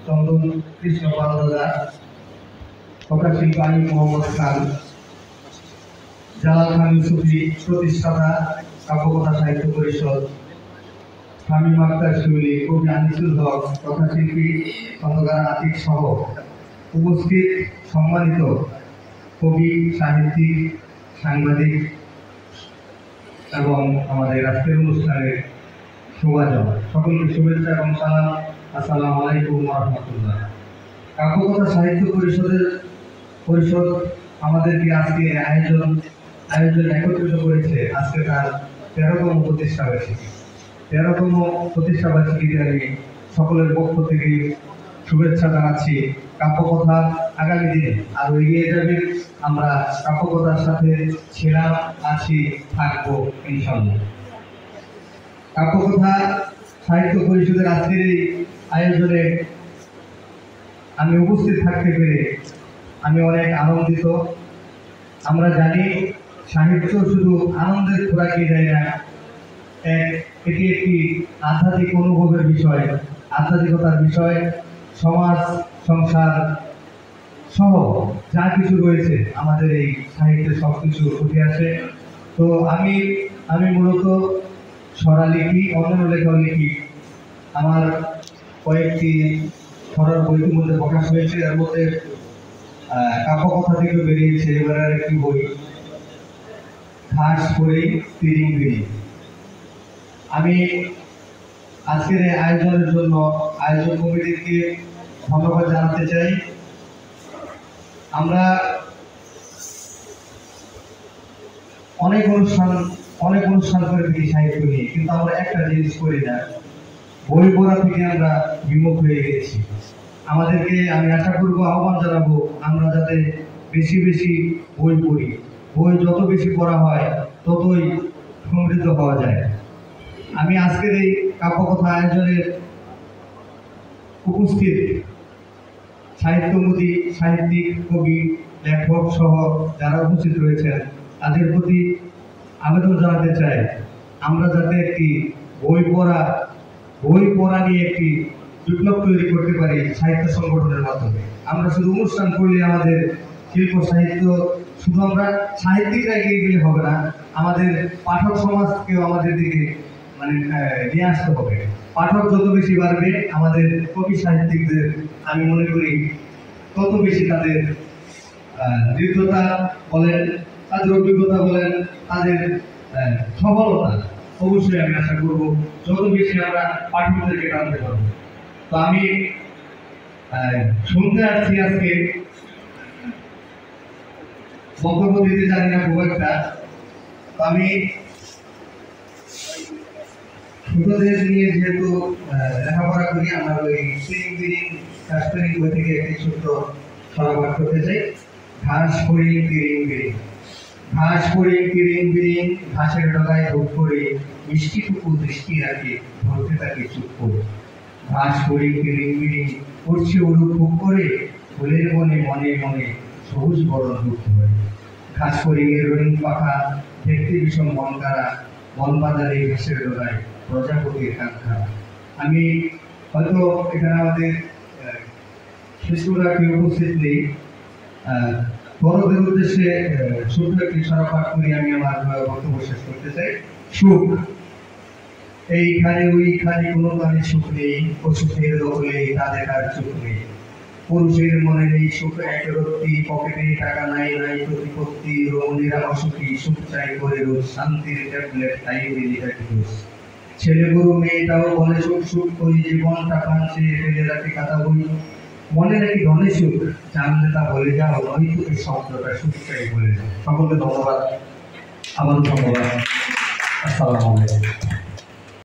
চন্দন কৃষ্ণ পাল দাদা, কথাশিল্পী আলী মোহাম্মদ খান, জালাল খান ইউসুফি প্রতিষ্ঠাতা কাব্যকথা সাহিত্য পরিষদ, শামীম আক্তার শিউলি, কবি আনিসুল হক, কথাশিল্পী খন্দকার আতিক সহ উপস্থিত সম্মানিত কবি, সাহিত্যিক, সাংবাদিক এবং আমাদের আজকের অনুষ্ঠানের শোভাযাত্রা, সকলকে শুভেচ্ছা এবং সালাম। আসসালামু আলাইকুম ওয়া রাহমাতুল্লাহ। কাব্যকথা সাহিত্য পরিষদ আমাদেরকে আজকে আয়োজন একত্রিত করেছে। আজকে তার 13তম প্রতিষ্ঠা বার্ষিকী। 13তম প্রতিষ্ঠা বার্ষিকীতে আমি সকলের পক্ষ থেকে শুভেচ্ছা জানাচ্ছি। কাব্যকথা আগামী দিনে আরো এগিয়ে যাবে। আমরা কাব্যকথার সাথে ছিলাম, আছি, থাকবো ইনশাআল্লাহ। কাব্যকথা সাহিত্য পরিষদের আজকের এই আয়োজনে আমি উপস্থিত থাকতে পেরে আমি অনেক আনন্দিত। আমরা জানি সাহিত্য শুধু আনন্দের খোরাকি দেয় না, এটি একটি আধ্যাত্মিক অনুভবের বিষয়, আধ্যাত্মিকতার বিষয়। সমাজ, সংসার সহ যা কিছু রয়েছে আমাদের এই সাহিত্যে সব কিছু উঠে আসে। তো আমি মূলত ছড়া লিখি, অন্যান্য লেখাও লিখি। আমার কয়েকটি ছড়ার বইটির মধ্যে প্রকাশ হয়েছে, এর মধ্যে কাব্যকথা থেকে বেরিয়েছে এবার আর একটি বই, ঘাস করে তিরিং বিড়ি। আমি আজকের এই আয়োজনের জন্য আয়োজক কমিটিকে ধন্যবাদ জানাতে চাই। আমরা অনেক অনুষ্ঠান করে থাকি সাহিত্য নিয়ে, কিন্তু আমরা একটা জিনিস করি না, বই পড়া থেকে আমরা বিমুখ হয়ে গেছি। আমাদেরকে আমি আশা করবো, আহ্বান জানাবো, আমরা যাতে বেশি বেশি বই পড়ি। বই যত বেশি পড়া হয় ততই সমৃদ্ধ হওয়া যায়। আমি আজকের এই কাব্যকথা আয়োজনের উপস্থিত সাহিত্যমোদী, সাহিত্যিক, কবি, লেখক সহ যারা উপস্থিত রয়েছেন তাদের প্রতি আবেদন জানাতে চাই, আমরা যাতে একটি বই পড়া নিয়ে একটি বিপ্লব তৈরি করতে পারি সাহিত্য সংগঠনের মাধ্যমে। আমরা শুধু অনুষ্ঠান করলে আমাদের শিল্প সাহিত্য শুধু আমরা সাহিত্যিকরা এগিয়ে গেলে হবে না, আমাদের পাঠক সমাজকেও আমাদের দিকে নিয়ে আসতে হবে। পাঠক যত বেশি বাড়বে, আমাদের কবি সাহিত্যিকদের আমি মনে করি তত বেশি তাদের দৃঢ়তা বলেন, তাদের অভিজ্ঞতা বলেন, তাদের সফলতা অবশ্যই আমি আশা করব যত বেশি আমরা পাঠকদেরকে টানতে পারবো। তো আমি শুনতে আসছি, আজকে বক্তব্য দিতে জানি না খুব একটা। তো আমি ছোটদের নিয়ে যেহেতু লেখাপড়া করি, আমার ওই কাশ্মীরি বই থেকে একটি ছোট্ট সরাপাঠ করতে চাই। ঘাস করি তিরিং বিরিং, ঘাস করি তিরিং বিরিং, ঘাসের ডগায় ভোগ করে মিষ্টিটুকু দৃষ্টি রাখে, ধরতে থাকে চুপ করে। ঘাস করি তিরিং বিরিং, করছে উড়ুক ভোগ করে, ফুলের মনে মনে মনে সবুজ বরণ দুঃখ হয়। ঘাস করি রঙিন পাখা, দেখতে ভীষণ মন কারা, বন বাজারে ঘাসের ডগায় প্রজাপতির কারখানা। আমি হয়তো এখানে আমাদের শিশুরা কেউ উপস্থিত নেই, বড়দের উদ্দেশ্যে ছোট্ট একটি সরাপাঠ করে আমি আমার বক্তব্য শেষ করতে চাই। সুখ এইখানে ওইখানে কোনো কানে সুখ নেই, ও সুখের দখলে তাদের আর সুখ নেই। পুরুষের মনে নেই সুখ একরত্তি, পকেটে টাকা নাই নাই প্রতিপত্তি, রমণীরা অসুখী, সুখ চাই করে রোজ, শান্তির ট্যাবলেট তাই দিলি এক রোজ। ছেলে গরু মেয়েটাও বলে সুখ সুখ করি, জীবনটা পাঞ্চে ফেলে রাখি কাদা বই। মনে নাকি ধনে সুখ, জানলে তা বলে যাও, নয়তো এই শব্দটা সুখটাই বলে যাও। সকলকে ধন্যবাদ, আবার ধন্যবাদ। আসসালামু আলাইকুম।